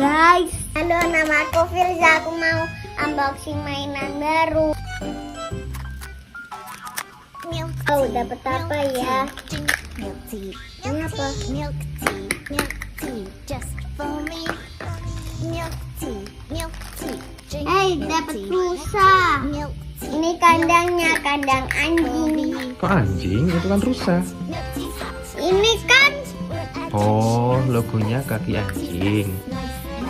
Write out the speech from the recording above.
guys. Halo, nama aku Firza. Aku mau unboxing mainan baru. Oh, dapat apa ya? Ini apa? Dapat rusa. Ini kandangnya, kandang anjing. Kok anjing? Itu kan rusa. Ini kan Oh, logonya kaki anjing.